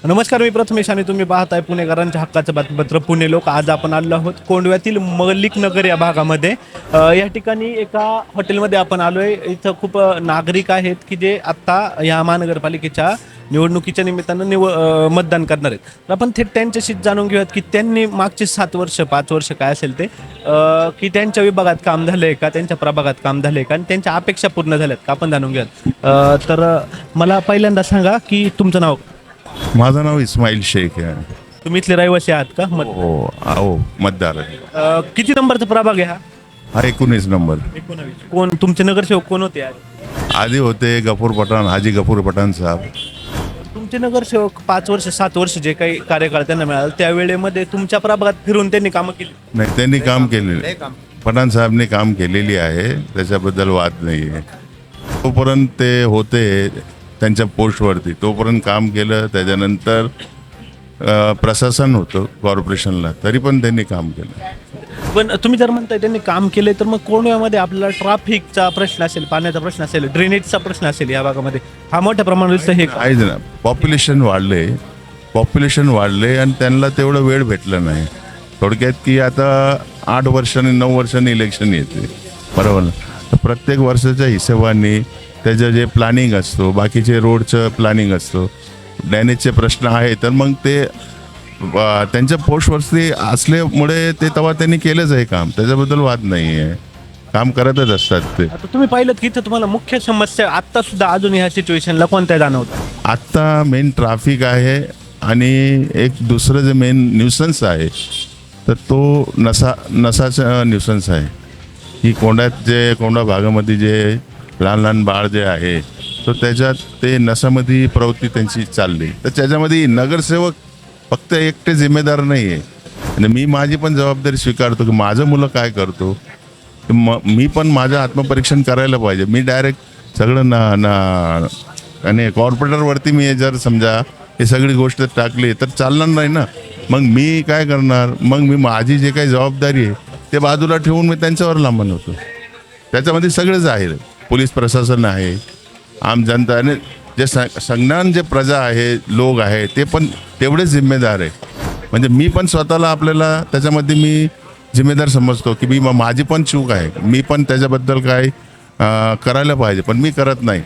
नमस्कार, मी प्रथमेश आणि तुम्ही पाहताय पुणेकरांच्या हक्काचं बातमीपत्र पुणे लोक. आज आपण आलो आहोत कोंडव्यातील मलिक नगर या भागामध्ये. या ठिकाणी एका हॉटेलमध्ये आपण आलो आहे. इथं खूप नागरिक आहेत की जे आत्ता या महानगरपालिकेच्या निवडणुकीच्या निमित्तानं मतदान करणार आहेत. तर आपण थेट त्यांच्याशी जाणून घेऊयात की त्यांनी मागचे 7 वर्ष 5 वर्ष काय असेल ते की त्यांच्या विभागात काम झालं आहे का, त्यांच्या प्रभागात काम झालं आहे का आणि त्यांच्या अपेक्षा पूर्ण झाल्यात का, आपण जाणून घेऊयात. तर मला पहिल्यांदा सांगा की तुमचं नाव. माझं नाव इस्माईल शेख आहे. तुम्ही इथले रहिवासी आहात का? हो मतदार आहे. किती नंबरचा प्रभाग आहे हा? हा 19 नंबर. 19. कोण तुमचे नगरसेवक कोण होते आज? आधी होते गफूर पठाण, हाजी गफूर पठाण साहेब. तुमचे नगरसेवक 5 वर्ष 7 वर्ष जे काही कार्यकाळ त्यांना मिळाला त्यावेळेमध्ये तुमच्या प्रभागात फिरून त्यांनी कामं केली? नाही, त्यांनी काम केलेले, पठाण साहेबने काम केलेली आहे, त्याच्याबद्दल वाद नाही आहे. तोपर्यंत ते होते त्यांच्या पोस्टवरती, तोपर्यंत काम केलं. त्याच्यानंतर प्रशासन होतं कॉर्पोरेशनला, तरी पण त्यांनी काम केलं. पण तुम्ही जर म्हणताय त्यांनी काम केले तर मग कोंडव्यामध्ये आपल्याला ट्रॅफिकचा प्रश्न असेल, पाण्याचा प्रश्न असेल, ड्रेनेजचा प्रश्न असेल, या भागामध्ये हा मोठ्या प्रमाणात हे आहेच ना. पॉप्युलेशन वाढले आणि त्यांना तेवढं वेळ भेटला नाही. थोडक्यात की आता 8 वर्षांनी 9 वर्षांनी इलेक्शन येते, बरोबर ना. तर प्रत्येक वर्षाच्या हिशोबाने त्याचं जे प्लॅनिंग असतो, बाकीचे रोडचं प्लॅनिंग असतो, ड्रेनेजचे प्रश्न आहे, तर मग ते त्यांच्या पोस्टवरती असल्यामुळे ते तेव्हा त्यांनी केलंच आहे काम, त्याच्याबद्दल वाद नाही आहे. काम करतच असतात ते. आता तुम्ही पाहिलं की इथं तुम्हाला मुख्य समस्या आत्ता सुद्धा अजून ह्या सिच्युएशनला कोणत्या जाणवतात? आत्ता मेन ट्रॅफिक आहे आणि एक दुसरं जे मेन न्यूसन्स आहे तर तो नसाचा न्यूसन्स आहे. ही कोंडा भागामध्ये जे लहान लहान बाळ जे आहे तर त्याच्यात ते नसामध्ये प्रवृत्ती त्यांची चालली. तर त्याच्यामध्ये नगरसेवक फक्त एकटे जिम्मेदार नाही आहे. आणि मी माझी पण जबाबदारी स्वीकारतो की माझं मुलं काय करतो, मी पण माझं आत्मपरीक्षण करायला पाहिजे. मी डायरेक्ट सगळं आणि कॉर्पोरेटरवरती मी जर समजा हे सगळी गोष्ट टाकली तर चालणार नाही ना. मग मी काय करणार, मग मी माझी जे काही जबाबदारी आहे ते बाजूला ठेवून मी त्यांच्यावर लांबण होतो. त्याच्यामध्ये सगळंच आहे, पोलीस प्रशासन आहे, आम जनता आणि जे संज्ञान जे प्रजा आहे, लोक आहे, ते पण तेवढेच जिम्मेदार आहे. म्हणजे मी पण स्वतःला आपल्याला त्याच्यामध्ये मी जिम्मेदार समजतो की माझी पण चूक आहे, मी पण त्याच्याबद्दल काय करायला पाहिजे, पण मी करत नाही.